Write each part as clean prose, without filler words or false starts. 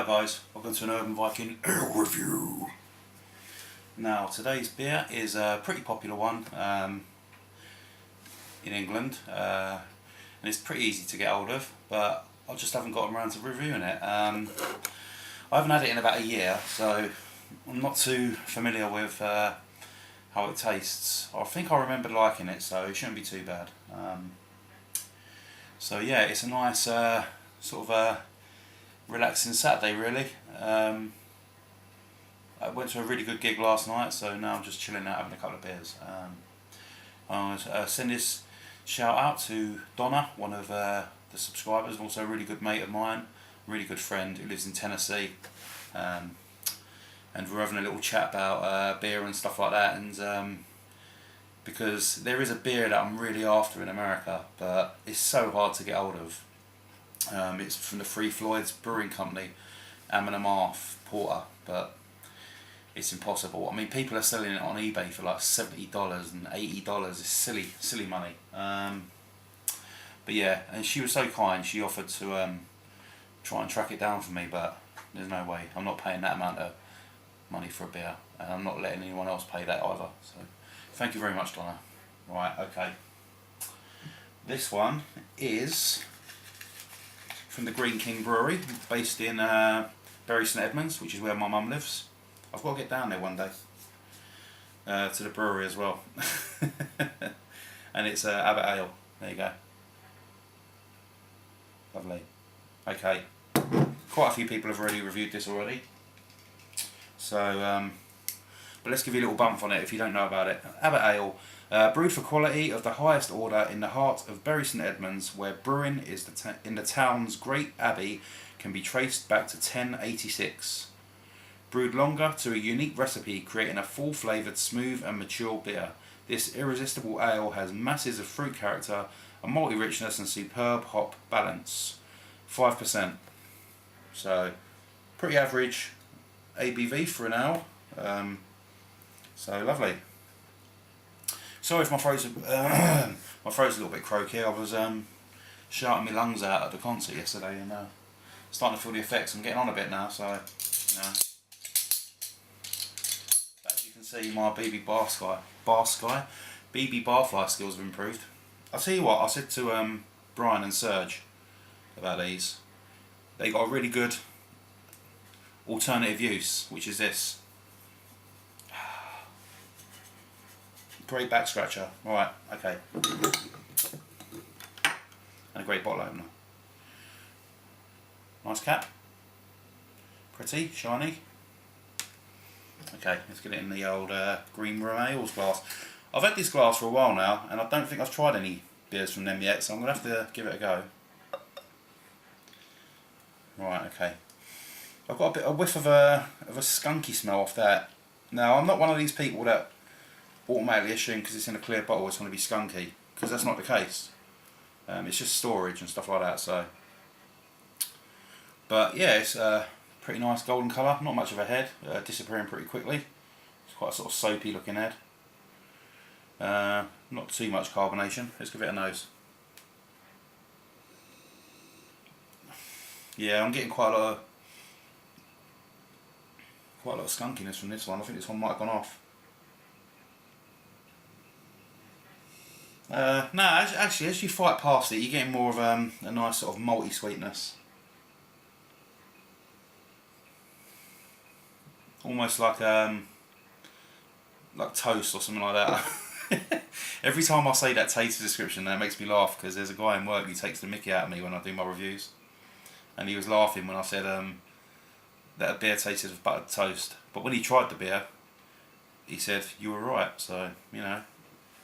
guys, welcome to an Urban Viking ale review. Now today's beer is a pretty popular one in England, and it's pretty easy to get hold of, but I just haven't gotten around to reviewing it. I haven't had it in about a year, so I'm not too familiar with how it tastes. I think I remember liking it, so it shouldn't be too bad. So yeah, it's a nice sort of relaxing Saturday really. I went to a really good gig last night, so now I'm just chilling out having a couple of beers. I want to send this shout out to Donna, one of the subscribers, and also a really good mate of mine, a really good friend who lives in Tennessee. And we're having a little chat about beer and stuff like that, and because there is a beer that I'm really after in America, but it's so hard to get hold of. It's from the Three Floyds Brewing Company, Ammon Porter, but it's impossible. I mean, people are selling it on eBay for like $70 and $80. It's silly money. But yeah, and she was so kind. She offered to try and track it down for me, but there's no way. I'm not paying that amount of money for a beer, and I'm not letting anyone else pay that either. So, thank you very much, Donna. Right, okay. This one is from the Greene Brewery, based in Bury St Edmunds, which is where my mum lives. I've got to get down there one day to the brewery as well. And it's Abbot Ale. There you go. Lovely. Okay. Quite a few people have already reviewed this already. So, but let's give you a little bump on it if you don't know about it. Abbot Ale, brewed for quality of the highest order in the heart of Bury St Edmunds, where brewing is in the town's great abbey can be traced back to 1086. Brewed longer to a unique recipe, creating a full-flavoured, smooth and mature beer. This irresistible ale has masses of fruit character, a malty richness and superb hop balance. 5%. So, pretty average ABV for an ale. So lovely. Sorry if my throat's a little bit croaky. I was shouting my lungs out at the concert yesterday, and starting to feel the effects. I'm getting on a bit now, so as you can see, my BB barfly skills have improved. I'll tell you what, I said to Brian and Serge about these. They got a really good alternative use, which is this. Great back scratcher. Alright, okay. And a great bottle opener. Nice cap. Pretty, shiny. Okay, let's get it in the old Greene Ales glass. I've had this glass for a while now, and I don't think I've tried any beers from them yet, so I'm going to have to give it a go. Right, okay. I've got a whiff of a skunky smell off that. Now, I'm not one of these people that automatically assume because it's in a clear bottle it's going to be skunky, because that's not the case. It's just storage and stuff like that. So, but yeah, it's a pretty nice golden colour, not much of a head, disappearing pretty quickly. It's quite a sort of soapy looking head. Not too much carbonation. Let's give it a nose. Yeah, I'm getting quite a lot of skunkiness from this one. I think this one might have gone off. No, actually, as you fight past it, you're getting more of a nice sort of malty sweetness. Almost like toast or something like that. Every time I say that taste description, that makes me laugh, because there's a guy in work who takes the mickey out of me when I do my reviews. And he was laughing when I said that a beer tasted of buttered toast. But when he tried the beer, he said, "You were right." So, you know.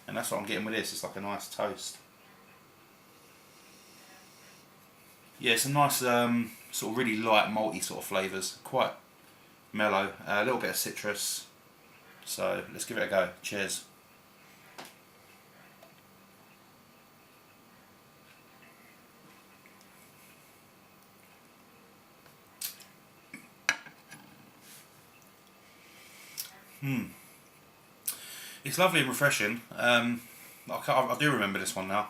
And that's what I'm getting with this. It's like a nice toast. Yeah, it's a nice sort of really light malty sort of flavours. Quite mellow. A little bit of citrus. So let's give it a go. Cheers. It's lovely and refreshing. I do remember this one now.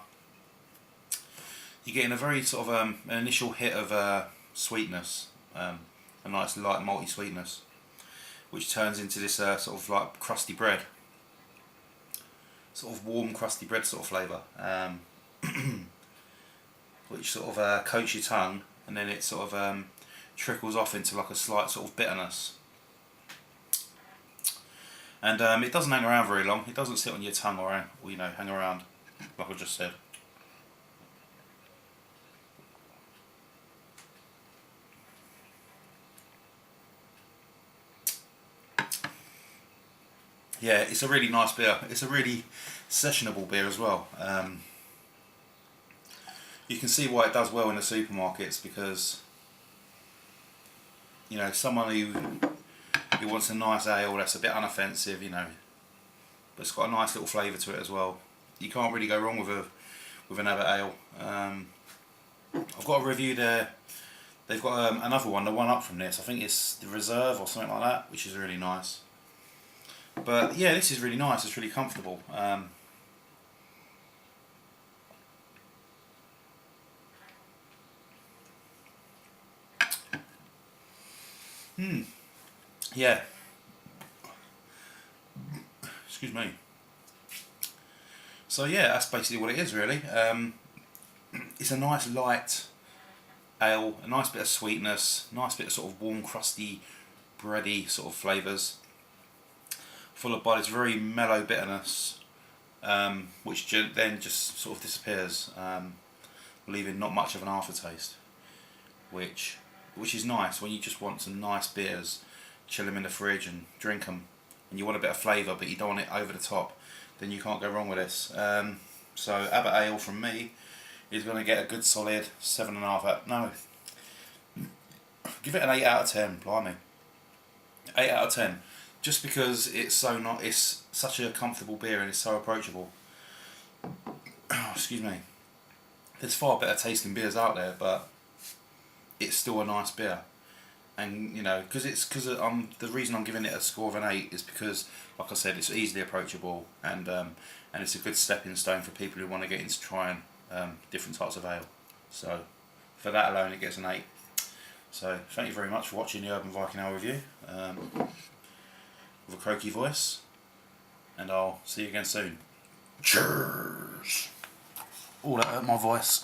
You're getting a very sort of an initial hit of sweetness, a nice light malty sweetness, which turns into this sort of like crusty bread, sort of warm crusty bread sort of flavour, which sort of coats your tongue, and then it sort of trickles off into like a slight sort of bitterness. And it doesn't hang around very long. It doesn't sit on your tongue or you know, hang around like I just said. Yeah, it's a really nice beer. It's a really sessionable beer as well. You can see why it does well in the supermarkets, because, you know, someone who wants a nice ale that's a bit unoffensive, you know, but it's got a nice little flavour to it as well. You can't really go wrong with an Abbot ale. I've got a review there. They've got another one, the one up from this. I think it's the Reserve or something like that, which is really nice. But yeah, this is really nice. It's really comfortable. Yeah. Excuse me. So yeah, that's basically what it is really. It's a nice light ale, a nice bit of sweetness, nice bit of sort of warm, crusty, bready sort of flavours. Full of bodies, very mellow bitterness, which then just sort of disappears, leaving not much of an aftertaste, which is nice when you just want some nice beers, chill them in the fridge and drink them, and you want a bit of flavour but you don't want it over the top, then you can't go wrong with this. So Abbot Ale from me is going to get a good solid 7.5 out. No, give it an 8 out of 10. Blimey, 8 out of 10. Just because it's it's such a comfortable beer and it's so approachable. Excuse me. There's far better tasting beers out there, but it's still a nice beer. And you know, because the reason I'm giving it a score of an 8 is because, like I said, it's easily approachable, and it's a good stepping stone for people who want to get into trying different types of ale. So for that alone, it gets an 8. So thank you very much for watching the Urban Viking Ale review. With a croaky voice, and I'll see you again soon. Cheers! Oh, that hurt my voice.